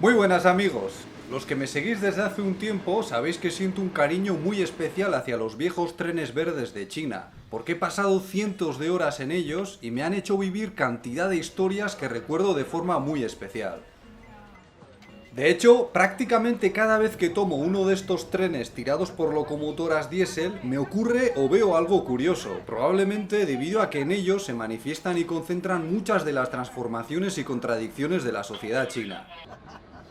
Muy buenas amigos, los que me seguís desde hace un tiempo sabéis que siento un cariño muy especial hacia los viejos trenes verdes de China, porque he pasado cientos de horas en ellos y me han hecho vivir cantidad de historias que recuerdo de forma muy especial. De hecho, prácticamente cada vez que tomo uno de estos trenes tirados por locomotoras diésel, me ocurre o veo algo curioso, probablemente debido a que en ellos se manifiestan y concentran muchas de las transformaciones y contradicciones de la sociedad china.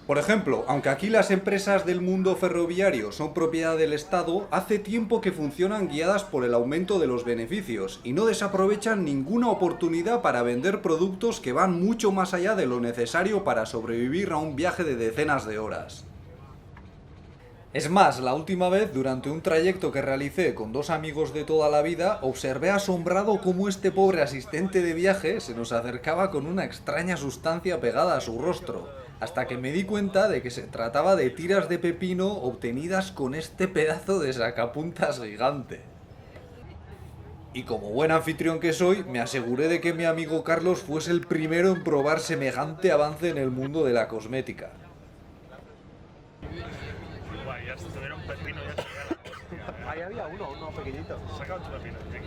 Por ejemplo, aunque aquí las empresas del mundo ferroviario son propiedad del Estado, hace tiempo que funcionan guiadas por el aumento de los beneficios y no desaprovechan ninguna oportunidad para vender productos que van mucho más allá de lo necesario para sobrevivir a un viaje de decenas de horas. Es más, la última vez, durante un trayecto que realicé con dos amigos de toda la vida, observé asombrado cómo este pobre asistente de viaje se nos acercaba con una extraña sustancia pegada a su rostro, hasta que me di cuenta de que se trataba de tiras de pepino obtenidas con este pedazo de sacapuntas gigante. Y como buen anfitrión que soy, me aseguré de que mi amigo Carlos fuese el primero en probar semejante avance en el mundo de la cosmética. Guay, ya si tuviera un pepino ya sería la hostia. Ahí había uno pequeñito. Saca 8 pepinos, sí.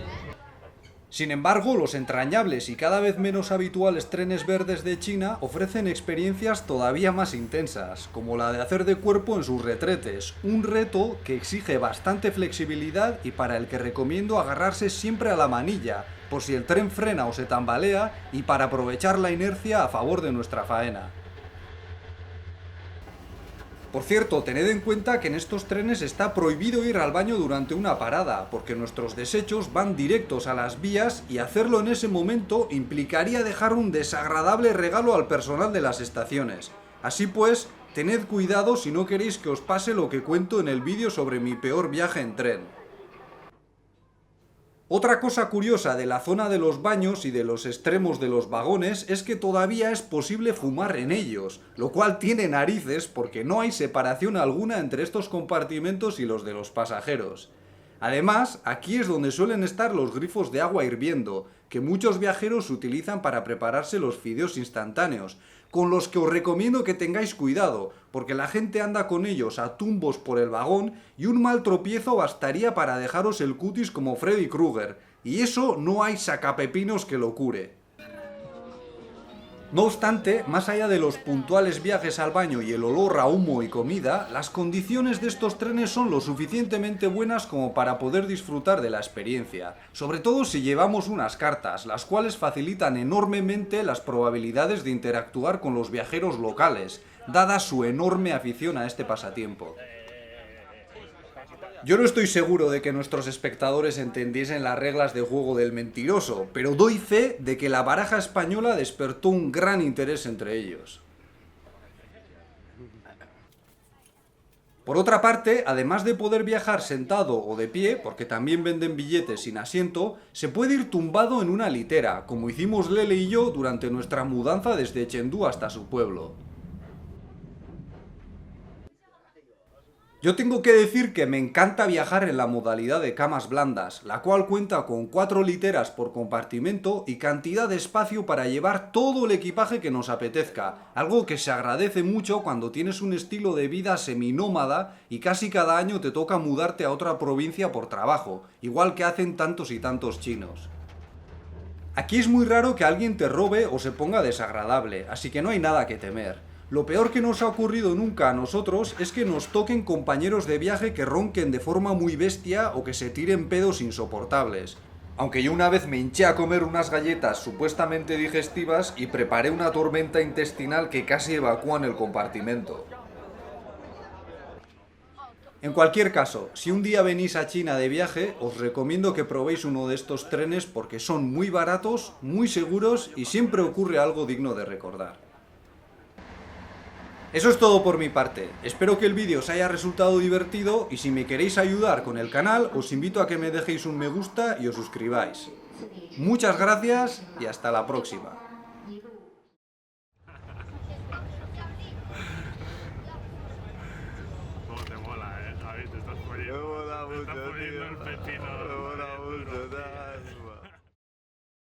Sin embargo, los entrañables y cada vez menos habituales trenes verdes de China ofrecen experiencias todavía más intensas, como la de hacer de cuerpo en sus retretes, un reto que exige bastante flexibilidad y para el que recomiendo agarrarse siempre a la manilla, por si el tren frena o se tambalea y para aprovechar la inercia a favor de nuestra faena. Por cierto, tened en cuenta que en estos trenes está prohibido ir al baño durante una parada, porque nuestros desechos van directos a las vías y hacerlo en ese momento implicaría dejar un desagradable regalo al personal de las estaciones. Así pues, tened cuidado si no queréis que os pase lo que cuento en el vídeo sobre mi peor viaje en tren. Otra cosa curiosa de la zona de los baños y de los extremos de los vagones es que todavía es posible fumar en ellos, lo cual tiene narices porque no hay separación alguna entre estos compartimentos y los de los pasajeros. Además, aquí es donde suelen estar los grifos de agua hirviendo, que muchos viajeros utilizan para prepararse los fideos instantáneos, con los que os recomiendo que tengáis cuidado, porque la gente anda con ellos a tumbos por el vagón y un mal tropiezo bastaría para dejaros el cutis como Freddy Krueger, y eso no hay sacapepinos que lo cure. No obstante, más allá de los puntuales viajes al baño y el olor a humo y comida, las condiciones de estos trenes son lo suficientemente buenas como para poder disfrutar de la experiencia, sobre todo si llevamos unas cartas, las cuales facilitan enormemente las probabilidades de interactuar con los viajeros locales, dada su enorme afición a este pasatiempo. Yo no estoy seguro de que nuestros espectadores entendiesen las reglas de juego del mentiroso, pero doy fe de que la baraja española despertó un gran interés entre ellos. Por otra parte, además de poder viajar sentado o de pie, porque también venden billetes sin asiento, se puede ir tumbado en una litera, como hicimos Lele y yo durante nuestra mudanza desde Chengdu hasta su pueblo. Yo tengo que decir que me encanta viajar en la modalidad de camas blandas, la cual cuenta con 4 literas por compartimento y cantidad de espacio para llevar todo el equipaje que nos apetezca, algo que se agradece mucho cuando tienes un estilo de vida seminómada y casi cada año te toca mudarte a otra provincia por trabajo, igual que hacen tantos y tantos chinos. Aquí es muy raro que alguien te robe o se ponga desagradable, así que no hay nada que temer. Lo peor que nos ha ocurrido nunca a nosotros es que nos toquen compañeros de viaje que ronquen de forma muy bestia o que se tiren pedos insoportables. Aunque yo una vez me hinché a comer unas galletas supuestamente digestivas y preparé una tormenta intestinal que casi evacúa en el compartimento. En cualquier caso, si un día venís a China de viaje, os recomiendo que probéis uno de estos trenes porque son muy baratos, muy seguros y siempre ocurre algo digno de recordar. Eso es todo por mi parte, espero que el vídeo os haya resultado divertido y si me queréis ayudar con el canal os invito a que me dejéis un me gusta y os suscribáis. Muchas gracias y hasta la próxima.